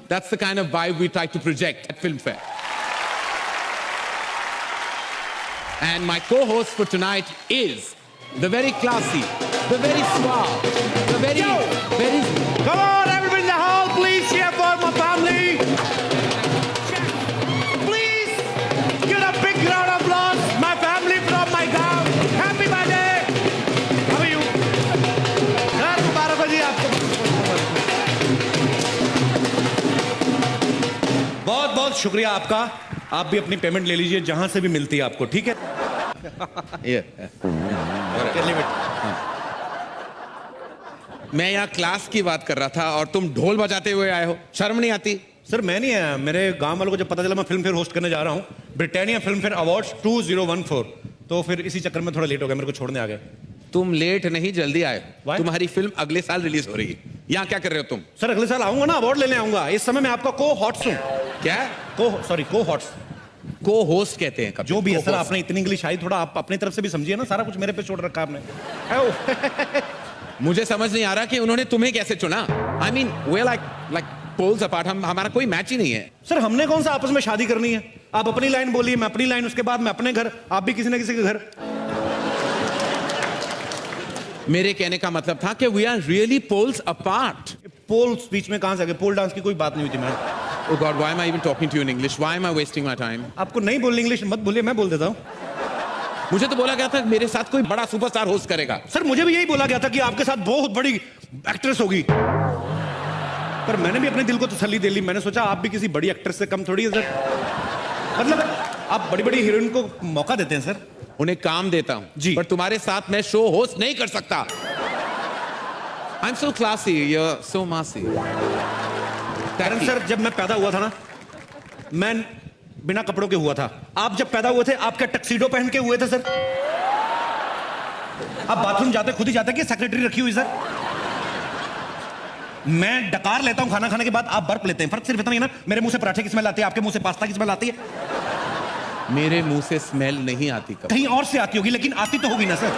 That's the kind of vibe we try to project at Filmfare. And my co-host for tonight is the very classy, the very suave, the very... Come on, everybody in the hall, please cheer for my family. Please give a big round of applause. My family from my town. Happy birthday. How are you? Sir, मुबारक हो जी आपको. बहुत बहुत शुक्रिया आपका. आप भी अपनी payment ले लीजिए जहां से भी मिलती है आपको, ठीक है? मैं यहाँ क्लास की बात कर रहा था और तुम ढोल बजाते हुए आए हो, शर्म नहीं आती? सर मैं नहीं आया, मेरे गांव वालों को जब पता चला मैं फिल्म फेयर होस्ट करने जा रहा हूँ, ब्रिटानिया फिल्म फेयर अवार्ड्स 2014, तो फिर इसी चक्कर में थोड़ा लेट हो गया, मेरे को छोड़ने आ गए. तुम लेट नहीं, जल्दी आए. तुम्हारी फिल्म अगले साल रिलीज हो रही है. यहाँ क्या कर रहे हो तुम? सर अगले साल आऊंगा ना, अवार्ड लेने आऊंगा. इस समय मैं आपका को हॉट्स हूँ. क्या? को हॉट्स, को होस्ट कहते हैं. जो भी है सर, आपने इतनी इंग्लिश आई, थोड़ा आप अपनी तरफ से भी समझिए ना. सारा कुछ मेरे पे छोड़ रखा आपने. मुझे समझ नहीं आ रहा कि उन्होंने तुम्हें कैसे चुना. I mean, we're like poles apart. हमारा कोई मैच ही नहीं है. सर हमने कौन सा आपस में शादी करनी है? आप अपनी लाइन बोलिए, मैं अपनी लाइन, उसके बाद मैं अपने घर, आप भी किसी ना किसी के घर. मेरे कहने का मतलब था कि we are really poles apart. Poles बीच में कहां से आ गए? पोल डांस की कोई बात नहीं हुई थी. मैं Oh God, why am I even talking to you in English? Why am I wasting my time? आपको नहीं बोलनी इंग्लिश मत बोलिए, मैं बोल देता हूँ. मुझे तो बोला गया था मेरे साथ कोई बड़ा सुपरस्टार होस्ट करेगा. सर मुझे भी यही बोला गया था कि आपके साथ बहुत बड़ी एक्ट्रेस होगी, पर मैंने भी अपने दिल को तसल्ली दे ली. मैंने सोचा आप भी किसी बड़ी एक्ट्रेस से कम थोड़ी है सर. मतलब आप बड़ी बड़ी हीरोइन को मौका देते हैं सर. उन्हें काम देता हूं जी, पर तुम्हारे साथ मैं शो होस्ट नहीं कर सकता. I'm so classy, you're so massy. कारण सर जब मैं पैदा हुआ था ना, मैं बिना कपड़ों के हुआ था. आप जब पैदा हुए थे, आप क्या टक्सीडो पहन के हुए थे सर? आप बाथरूम जाते खुद ही जाते कि सेक्रेटरी रखी हुई सर? मैं डकार लेता हूं खाना खाने के बाद, आप बर्फ लेते हैं. फर्क सिर्फ इतना ही ना, मेरे मुंह से पराठे की स्मेल आती है, आपके मुंह से पास्ता की स्मेल आती है. मेरे मुंह से स्मेल नहीं आती. कब? कहीं और से आती होगी, लेकिन आती तो होगी ना सर.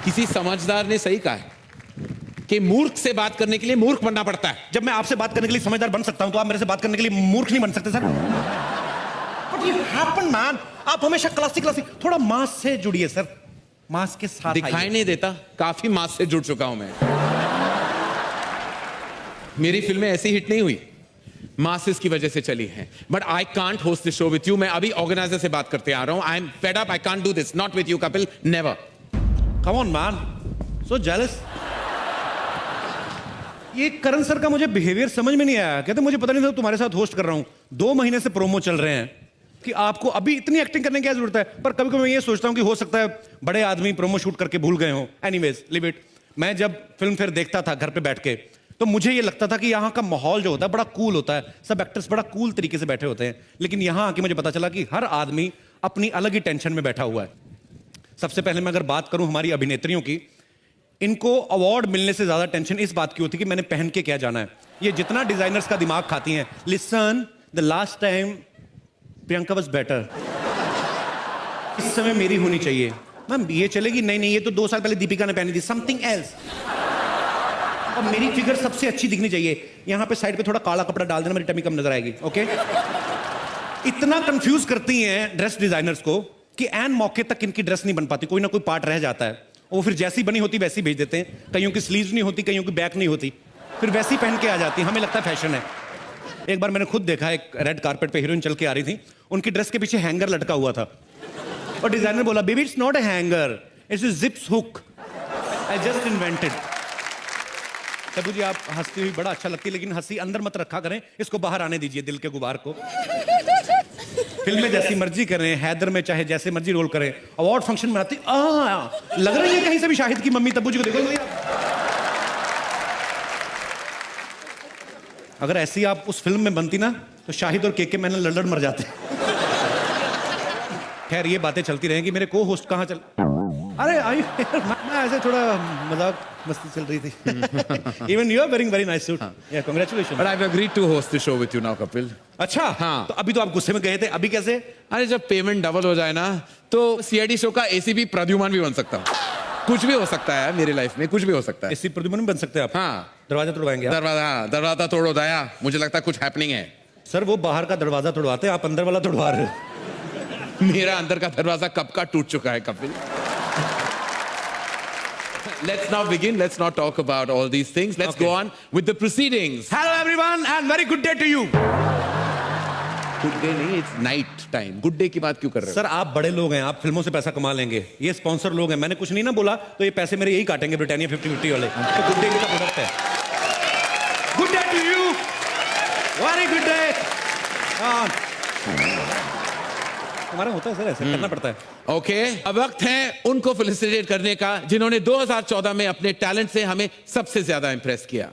किसी समझदार ने सही कहा है कि मूर्ख से बात करने के लिए मूर्ख बनना पड़ता है. जब मैं आपसे बात करने के लिए समझदार बन सकता हूं, तो आप मेरे से बात करने के लिए मूर्ख नहीं बन सकते sir. But you happen, man. आप हमेशा क्लासिक थोड़ा मास से जुड़िए सर. मास के साथ दिखाई नहीं देता, काफी मास से जुड़ चुका हूं मैं. मेरी फिल्में ऐसी हिट नहीं हुई, मासेस की वजह से चली हैं. But I can't host this show with you. मैं अभी ऑर्गेनाइजर से बात करते आ रहा हूं. I am fed up. I can't do this. Not with you Kapil, never. Come on, man. So jealous. ये करण सर का मुझे बिहेवियर समझ में नहीं आया. कहते मुझे पता नहीं था तुम्हारे साथ होस्ट कर रहा हूं. 2 महीने से प्रोमो चल रहे हैं कि आपको अभी इतनी एक्टिंग करने की क्या जरूरत है. पर कभी कभी मैं ये सोचता हूं कि हो सकता है बड़े आदमी प्रोमो शूट करके भूल गए हो. Anyways, live it. मैं जब फिल्म फेयर देखता था घर पे बैठ के, तो मुझे ये लगता था कि यहाँ का माहौल जो होता है बड़ा कूल होता है. सब एक्टर्स बड़ा कूल तरीके से बैठे होते हैं. लेकिन यहाँ आके मुझे पता चला कि हर आदमी अपनी अलग ही टेंशन में बैठा हुआ है. सबसे पहले मैं अगर बात करूं हमारी अभिनेत्रियों की, इनको अवार्ड मिलने से ज्यादा टेंशन इस बात की होती है कि मैंने पहन के क्या जाना है. ये जितना डिजाइनर्स का दिमाग खाती हैं. Listen, the last time Priyanka was better. इस समय मेरी होनी चाहिए. मैम ये चलेगी? नहीं, ये तो 2 साल पहले दीपिका ने पहनी थी. Something else. और मेरी फिगर सबसे अच्छी दिखनी चाहिए. यहां पे साइड पे थोड़ा काला कपड़ा डाल देना, मेरी टमी कम नजर आएगी. ओके. इतना कंफ्यूज करती हैं ड्रेस डिजाइनर्स को कि एन मौके तक इनकी ड्रेस नहीं बन पाती. कोई ना कोई पार्ट रह जाता है. वो फिर जैसी बनी होती वैसी भेज देते हैं. कईयों की स्लीव्स नहीं होती, कईयों की बैक नहीं होती, फिर वैसी पहन के आ जाती. हमें लगता है फैशन है. एक बार मैंने खुद देखा, एक रेड कारपेट पे हीरोइन चल के आ रही थी. उनकी ड्रेस के पीछे हैंगर लटका हुआ था और डिजाइनर बोला, baby it's not a hanger, it's a zips hook. I just invented. Tabu ji आप हंसती हुई बड़ा अच्छा लगती है, लेकिन हंसी अंदर मत रखा करें, इसको बाहर आने दीजिए, दिल के गुबार को. फिल्म में जैसी मर्जी करें, हैदर में चाहे जैसे मर्जी रोल करें, अवार्ड फंक्शन में आती लग रही है कहीं से भी शाहिद की मम्मी. तब्बू जी को देखो, अगर ऐसी आप उस फिल्म में बनती ना, तो शाहिद और केके मैंने लड़ मर जाते. खैर ये बातें चलती रहेंगी. मेरे को होस्ट कहाँ चल... अरे आई मैं ऐसे थोड़ा मजाक मस्ती चल रही थी. Even you are wearing very nice suit. Yeah, congratulations. But I've agreed to host the show with you now, Kapil. अच्छा हाँ. तो अभी तो आप गुस्से में गए थे, अभी कैसे? अरे जब पेमेंट डबल हो जाए ना, तो सीआईडी शो का एसीपी प्रद्युमन भी बन सकता हूँ. कुछ भी हो सकता है मेरी लाइफ में, कुछ भी हो सकता है। इसी प्रद्युमन बन सकते हैं आप। हाँ, दरवाजा तोड़वाएंगे आप? दरवाजा तोड़ो दया, मुझे लगता है कुछ हैपनिंग है। सर वो बाहर का दरवाजा तोड़वाते हैं, आप अंदर वाला तोड़वा रहे हो। मेरा अंदर का दरवाजा कब का टूट चुका है Kapil. Let's now begin. Let's not talk about all these things. Let's go on with the proceedings. Hello everyone and very good day to you. Good day नहीं, it's night time. Good day की बात क्यों कर रहे हो? Sir आप बड़े लोग हैं, आप फिल्मों से पैसा कमा लेंगे, ये स्पॉन्सर लोग हैं, मैंने कुछ नहीं ना बोला तो ये पैसे मेरे यही काटेंगे ब्रिटानिया 50-50 वाले। तो गुड डे का प्रोडक्ट है। Good day to you, very good day. हमारा होता है सर, ऐसे करना पड़ता है। ओके, अब वक्त है उनको फेलिसिटेट करने का जिन्होंने 2014 में अपने टैलेंट से हमें सबसे ज्यादा इंप्रेस किया।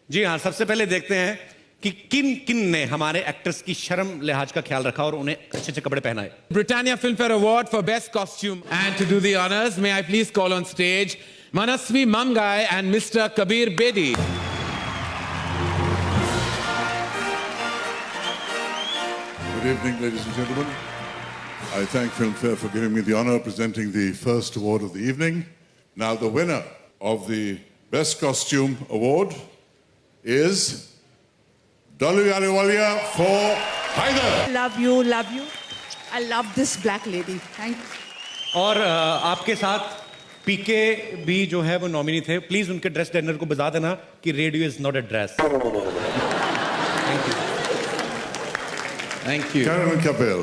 जी हाँ, सबसे पहले देखते हैं कि किन किन ने हमारे एक्टर्स की शर्म लिहाज का ख्याल रखा और उन्हें अच्छे अच्छे कपड़े पहनाए। Britannia Filmfare Award for Best Costume. And to do the honors, may I please call on stage Manasvi Mamgai and Mr. Kabir Bedi. Good evening, ladies and gentlemen. I thank Filmfare for giving me the honor of presenting the first award of the evening. Now, the winner of the Best Costume Award is Dolly Ahluwalia for Haider. Love you, love you. I love this black lady. Thank you. और आपके साथ पीके भी जो है वो nominee थे, please उनके dress designer को बता देना कि radio is not a dress. Thank you. Karan and Kapil,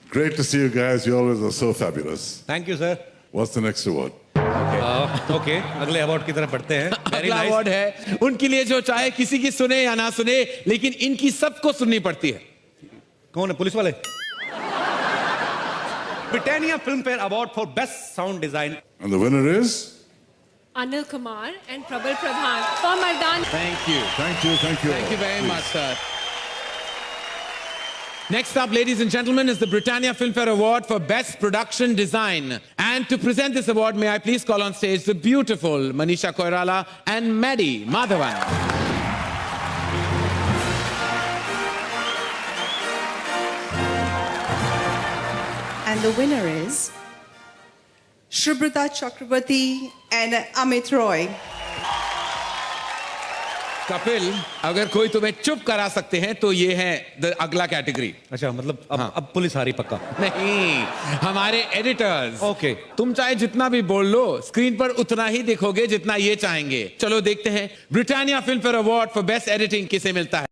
great to see you guys. You always are so fabulous. Thank you sir. What's the next award? Okay, अगले award की तरफ बढ़ते हैं। Very अगला nice. अवार्ड है उनके लिए जो चाहे किसी की सुने या ना सुने, लेकिन इनकी सबको सुननी पड़ती है। कौन है, पुलिस वाले? Britannia film fair award for best sound design. And the winner is? Anil Kumar and Prabal Pradhan for Mardan. Thank you. Thank you, thank you. Thank you very Please. much, sir. Next up, ladies and gentlemen, is the Britannia Filmfare Award for Best Production Design. And to present this award, may I please call on stage the beautiful Manisha Koirala and Maddie Madhavan. And the winner is Shrubrata Chakrabarti and Amit Roy. Kapil, अगर कोई तुम्हें चुप करा सकते हैं तो ये है अगला कैटेगरी। अच्छा, मतलब अब पुलिस आ रही पक्का? नहीं, हमारे एडिटर्स। ओके। तुम चाहे जितना भी बोल लो, स्क्रीन पर उतना ही दिखोगे जितना ये चाहेंगे। चलो देखते हैं Britannia Filmfare award for best editing किसे मिलता है।